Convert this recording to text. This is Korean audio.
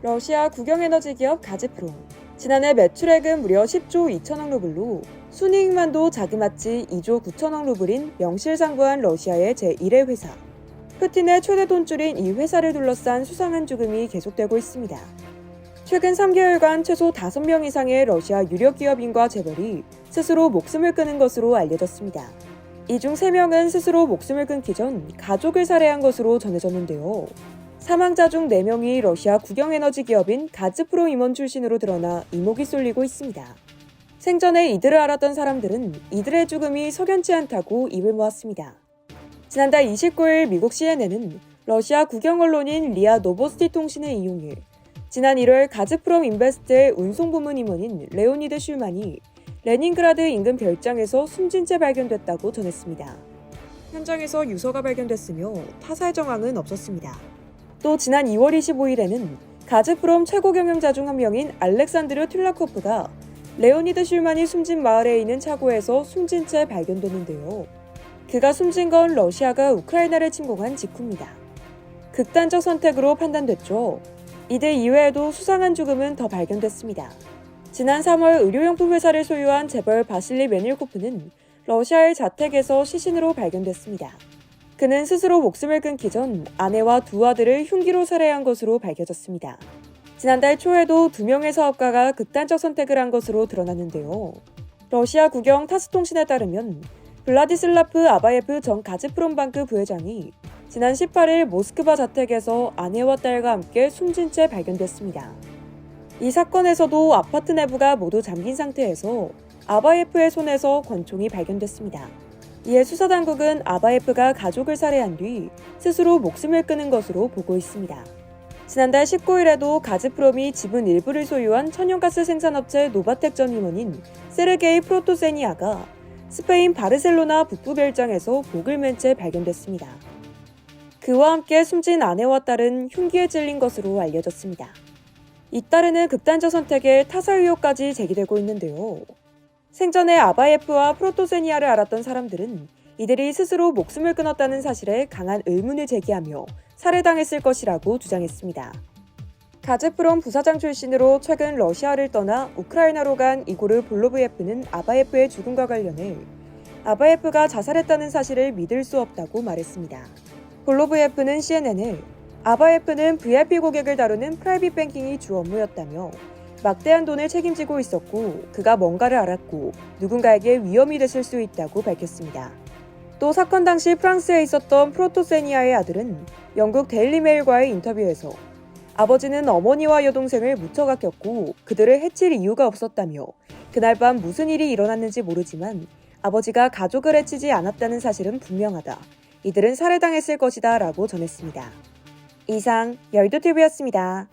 러시아 국영에너지 기업 가즈프롬. 지난해 매출액은 무려 10조 2천억 루블로 순이익만도 자그마치 2조 9천억 루블인 명실상부한 러시아의 제1의 회사. 푸틴의 최대 돈줄인 이 회사를 둘러싼 수상한 죽음이 계속되고 있습니다. 최근 3개월간 최소 5명 이상의 러시아 유력 기업인과 재벌이 스스로 목숨을 끊은 것으로 알려졌습니다. 이 중 3명은 스스로 목숨을 끊기 전 가족을 살해한 것으로 전해졌는데요. 사망자 중 4명이 러시아 국영에너지 기업인 가즈프롬 임원 출신으로 드러나 이목이 쏠리고 있습니다. 생전에 이들을 알았던 사람들은 이들의 죽음이 석연치 않다고 입을 모았습니다. 지난달 29일 미국 CNN은 러시아 국영 언론인 리아 노보스티 통신을 이용해 지난 1월 가즈프롬 인베스트의 운송부문 임원인 레오니드 슐만이 레닌그라드 인근 별장에서 숨진 채 발견됐다고 전했습니다. 현장에서 유서가 발견됐으며 타살 정황은 없었습니다. 또 지난 2월 25일에는 가즈프롬 최고 경영자 중 한 명인 알렉산드르 툴라코프가 레오니드 슐만이 숨진 마을에 있는 차고에서 숨진 채 발견됐는데요. 그가 숨진 건 러시아가 우크라이나를 침공한 직후입니다. 극단적 선택으로 판단됐죠. 이들 이외에도 수상한 죽음은 더 발견됐습니다. 지난 3월 의료용품 회사를 소유한 재벌 바실리 메닐코프는 러시아의 자택에서 시신으로 발견됐습니다. 그는 스스로 목숨을 끊기 전 아내와 2 아들을 흉기로 살해한 것으로 밝혀졌습니다. 지난달 초에도 2명의 사업가가 극단적 선택을 한 것으로 드러났는데요. 러시아 국영 타스통신에 따르면 블라디슬라프 아바예프 전 가즈프롬방크 부회장이 지난 18일 모스크바 자택에서 아내와 딸과 함께 숨진 채 발견됐습니다. 이 사건에서도 아파트 내부가 모두 잠긴 상태에서 아바예프의 손에서 권총이 발견됐습니다. 이에 수사당국은 아바예프가 가족을 살해한 뒤 스스로 목숨을 끊은 것으로 보고 있습니다. 지난달 19일에도 가즈프롬이 지분 일부를 소유한 천연가스 생산업체 노바텍 전 임원인 세르게이 프로토세니아가 스페인 바르셀로나 북부 별장에서 목을 맨 채 발견됐습니다. 그와 함께 숨진 아내와 딸은 흉기에 찔린 것으로 알려졌습니다. 이 딸에는 극단적 선택에 타살 의혹까지 제기되고 있는데요. 생전에 아바예프와 프로토세니아를 알았던 사람들은 이들이 스스로 목숨을 끊었다는 사실에 강한 의문을 제기하며 살해당했을 것이라고 주장했습니다. 가즈프롬 부사장 출신으로 최근 러시아를 떠나 우크라이나로 간 이고르 볼로브예프는 아바예프의 죽음과 관련해 아바예프가 자살했다는 사실을 믿을 수 없다고 말했습니다. 볼로브예프는 CNN에 아바예프는 VIP 고객을 다루는 프라이빗 뱅킹이 주 업무였다며 막대한 돈을 책임지고 있었고 그가 뭔가를 알았고 누군가에게 위험이 됐을 수 있다고 밝혔습니다. 또 사건 당시 프랑스에 있었던 프로토세니아의 아들은 영국 데일리메일과의 인터뷰에서 아버지는 어머니와 여동생을 무척 아꼈고 그들을 해칠 이유가 없었다며 그날 밤 무슨 일이 일어났는지 모르지만 아버지가 가족을 해치지 않았다는 사실은 분명하다. 이들은 살해당했을 것이다 라고 전했습니다. 이상 열두TV였습니다.